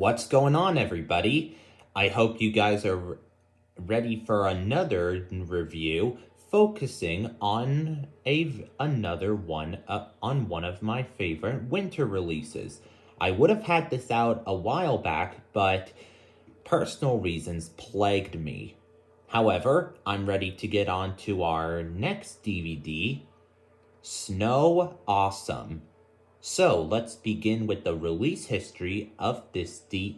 What's going on, everybody? I hope you guys are ready for another review focusing on another one on one of my favorite winter releases. I would have had this out a while back, but personal reasons plagued me. However, I'm ready to get on to our next DVD, Snow Awesome. So let's begin with the release history of this DVD.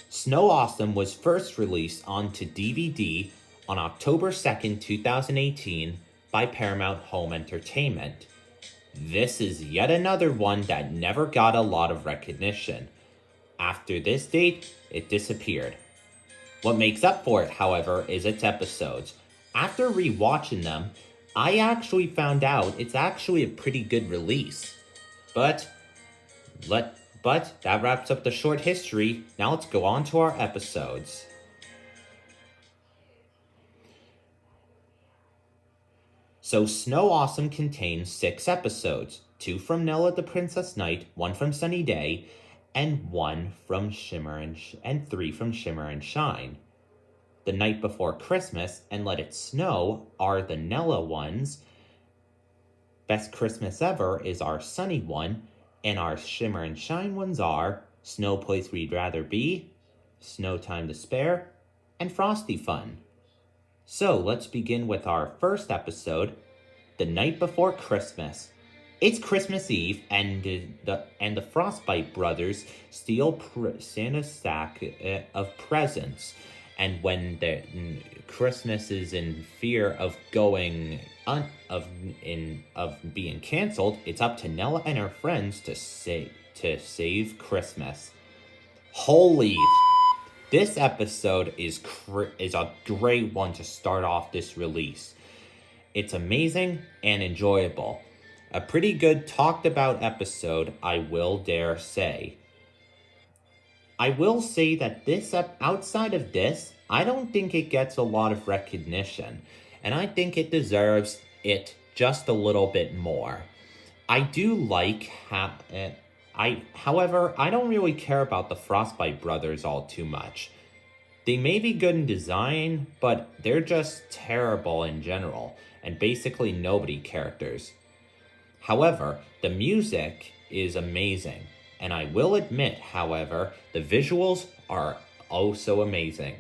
Snow Awesome was first released onto DVD on October 2nd, 2018 by Paramount Home Entertainment. This is yet another one that never got a lot of recognition. After this date, it disappeared. What makes up for it, however, is its episodes. After rewatching them, I actually found out it's actually a pretty good release. But that wraps up the short history. Now let's go on to our episodes. So Snow Awesome contains 6 episodes, 2 from Nella the Princess Knight, 1 from Sunny Day, and 1 from Shimmer and 3 from Shimmer and Shine. The Night Before Christmas and Let It Snow are the Nella ones. Best Christmas Ever is our sunny one, and our Shimmer and Shine ones are Snow Place We'd Rather Be, Snow Time to Spare, and Frosty Fun. So let's begin with our first episode, The Night Before Christmas. It's Christmas Eve, and the Frostbite brothers steal Santa's stack of presents. And when the Christmas is in fear of being canceled, it's up to Nella and her friends to save Christmas. Holy! This episode is a great one to start off this release. It's amazing and enjoyable. A pretty good talked about episode, I will dare say. I will say that outside of this, I don't think it gets a lot of recognition, and I think it deserves it just a little bit more. I do like however, I don't really care about the Frostbite brothers all too much. They may be good in design, but they're just terrible in general, and basically nobody characters. However, the music is amazing. And I will admit, however, the visuals are oh so amazing.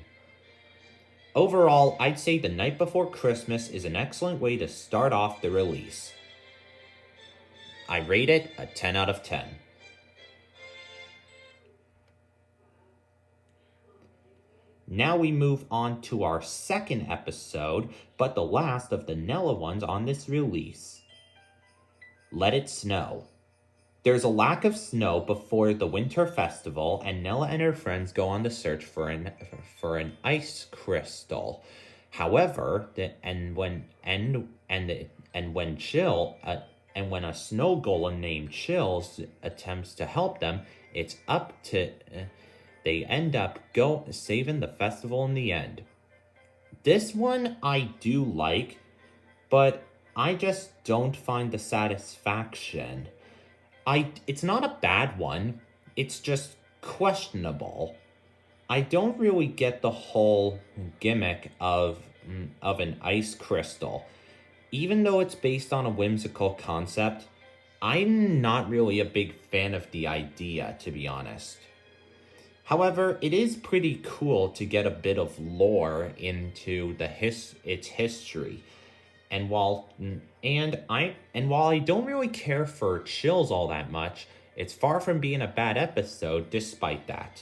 Overall, I'd say The Night Before Christmas is an excellent way to start off the release. I rate it a 10 out of 10. Now we move on to our second episode, but the last of the Nella ones on this release. Let It Snow. There's a lack of snow before the winter festival, and Nella and her friends go on the search for an ice crystal. However, when a snow golem named Chills attempts to help them, they end up saving the festival in the end. This one I do like, but I just don't find the satisfaction. It's not a bad one, it's just questionable. I don't really get the whole gimmick of an ice crystal. Even though it's based on a whimsical concept, I'm not really a big fan of the idea, to be honest. However, it is pretty cool to get a bit of lore into its history. And while I don't really care for Chills all that much, it's far from being a bad episode despite that.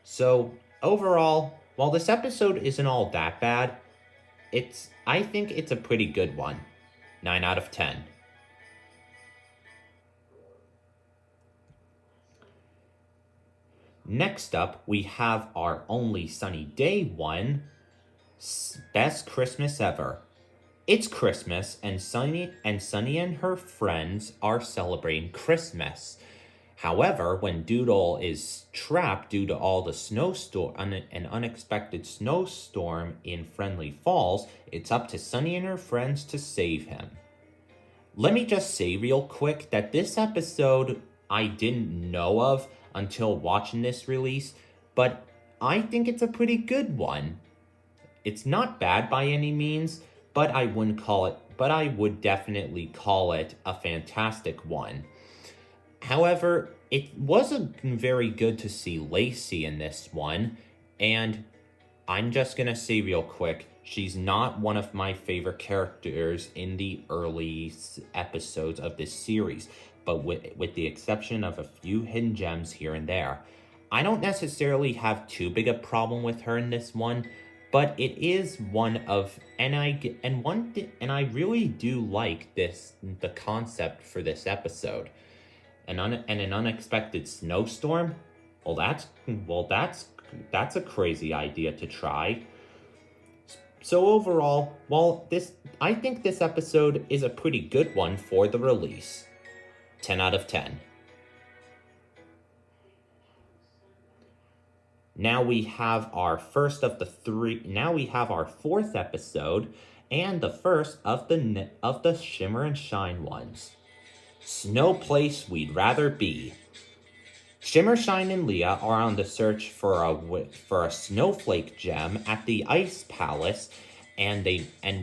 So overall, while this episode isn't all that bad, I think it's a pretty good one. 9 out of 10. Next up, we have our only Sunny Day one, Best Christmas Ever. It's Christmas, and Sunny and her friends are celebrating Christmas. However, when Doodle is trapped due to all the snowstorm, an unexpected snowstorm in Friendly Falls, it's up to Sunny and her friends to save him. Let me just say real quick that this episode I didn't know of until watching this release, but I think it's a pretty good one. It's not bad by any means, but I would definitely call it a fantastic one. However, it wasn't very good to see Lacey in this one, and I'm just gonna say real quick, she's not one of my favorite characters in the early episodes of this series, but with the exception of a few hidden gems here and there. I don't necessarily have too big a problem with her in this one, but it is one of, and I really do like the concept for this episode. An unexpected snowstorm? That's a crazy idea to try. So overall, I think this episode is a pretty good one for the release. 10 out of 10. Now we have our fourth episode, and the first of the Shimmer and Shine ones. No place we'd rather be. Shimmer, Shine, and Leah are on the search for a snowflake gem at the Ice Palace, and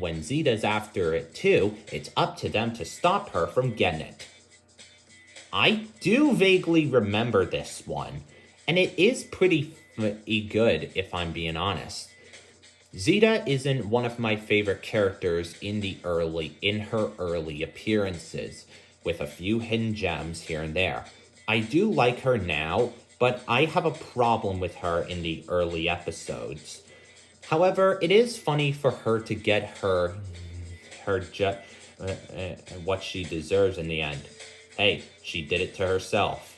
when Zeta's after it too, it's up to them to stop her from getting it. I do vaguely remember this one, and it is pretty good if I'm being honest. Zeta isn't one of my favorite characters in her early appearances, with a few hidden gems here and there. I do like her now, but I have a problem with her in the early episodes. However, it is funny for her to get what she deserves in the end. Hey, she did it to herself.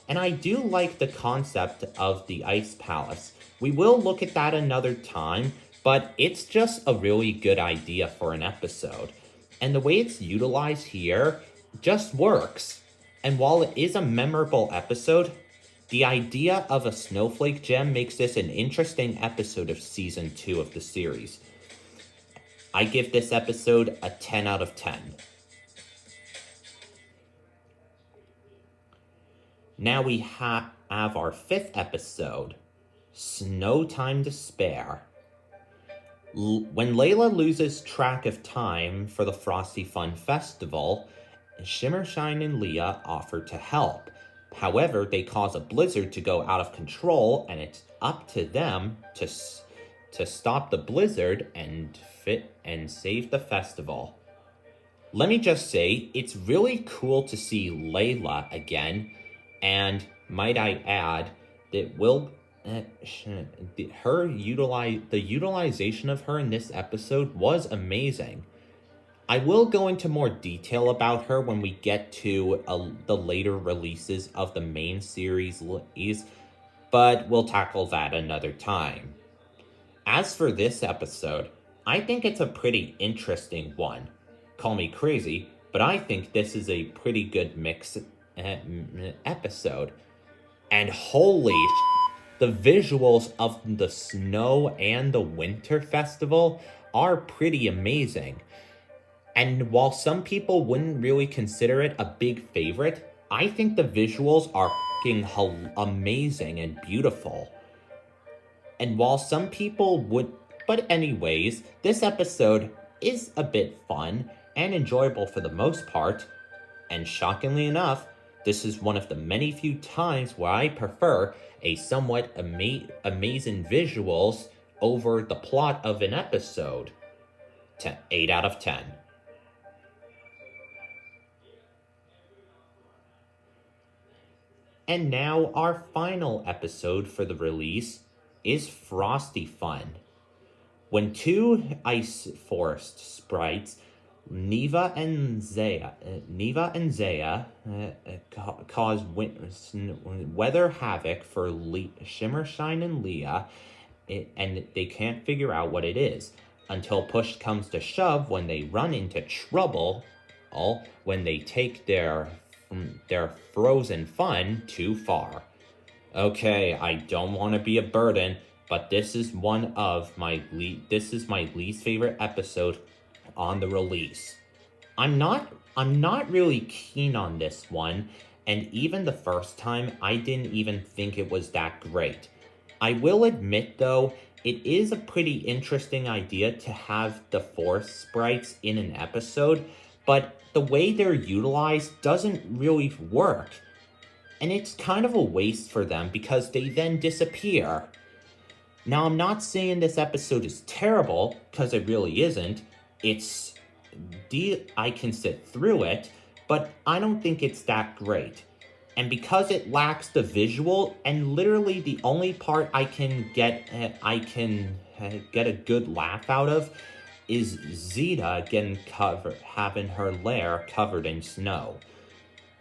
And I do like the concept of the Ice Palace. We will look at that another time, but it's just a really good idea for an episode. And the way it's utilized here just works. And while it is a memorable episode, the idea of a snowflake gem makes this an interesting episode of Season 2 of the series. I give this episode a 10 out of 10. Now we have our fifth episode, Snow Time to Spare. When Layla loses track of time for the Frosty Fun Festival, Shimmer, Shine, and Leah offer to help. However, they cause a blizzard to go out of control, and it's up to them to stop the blizzard and save the festival. Let me just say, it's really cool to see Layla again, and might I add that the utilization of her in this episode was amazing. I will go into more detail about her when we get to the later releases of the main series, but we'll tackle that another time. As for this episode, I think it's a pretty interesting one. Call me crazy, but I think this is a pretty good mix episode. And the visuals of the snow and the winter festival are pretty amazing. And while some people wouldn't really consider it a big favorite, I think the visuals are amazing and beautiful. And while some people would... But anyways, this episode is a bit fun and enjoyable for the most part. And shockingly enough, this is one of the many few times where I prefer a somewhat amazing visuals over the plot of an episode. 8 out of 10. And now our final episode for the release is Frosty Fun. When two Ice Forest sprites, Neva and Zaya, cause weather havoc for Shimmer, Shine, and Leah, and they can't figure out what it is until push comes to shove when they run into trouble. people when they take their frozen fun too far. Okay, I don't want to be a burden, but this is my least favorite episode on the release. I'm not really keen on this one, and even the first time I didn't even think it was that great. I will admit though, it is a pretty interesting idea to have the forest sprites in an episode, but the way they're utilized doesn't really work. And it's kind of a waste for them because they then disappear. Now, I'm not saying this episode is terrible, because it really isn't. I can sit through it, but I don't think it's that great. And because it lacks the visual, and literally the only part I can get a good laugh out of is Zeta having her lair covered in snow.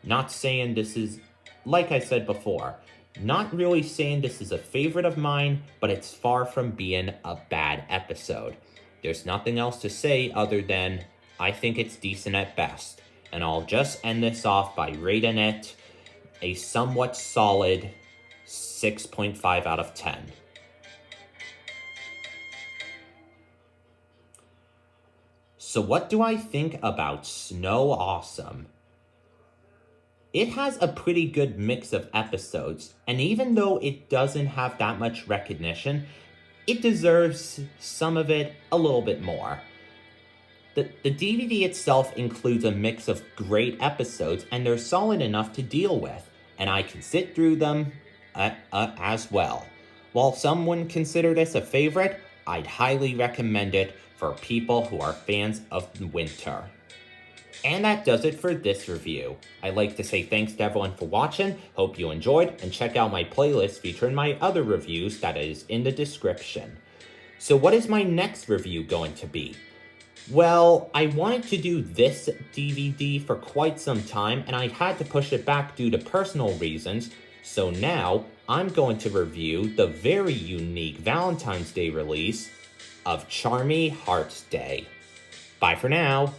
Not saying this is, like I said before, not really saying this is a favorite of mine, but it's far from being a bad episode. There's nothing else to say other than I think it's decent at best. And I'll just end this off by rating it a somewhat solid 6.5 out of 10. So what do I think about Snow Awesome? It has a pretty good mix of episodes, and even though it doesn't have that much recognition, it deserves some of it a little bit more. The DVD itself includes a mix of great episodes, and they're solid enough to deal with, and I can sit through them as well. While some wouldn't consider this a favorite, I'd highly recommend it for people who are fans of winter. And that does it for this review. I'd like to say thanks to everyone for watching, hope you enjoyed, and check out my playlist featuring my other reviews that is in the description. So what is my next review going to be? Well, I wanted to do this DVD for quite some time, and I had to push it back due to personal reasons, so now I'm going to review the very unique Valentine's Day release of Charmy Hearts Day. Bye for now.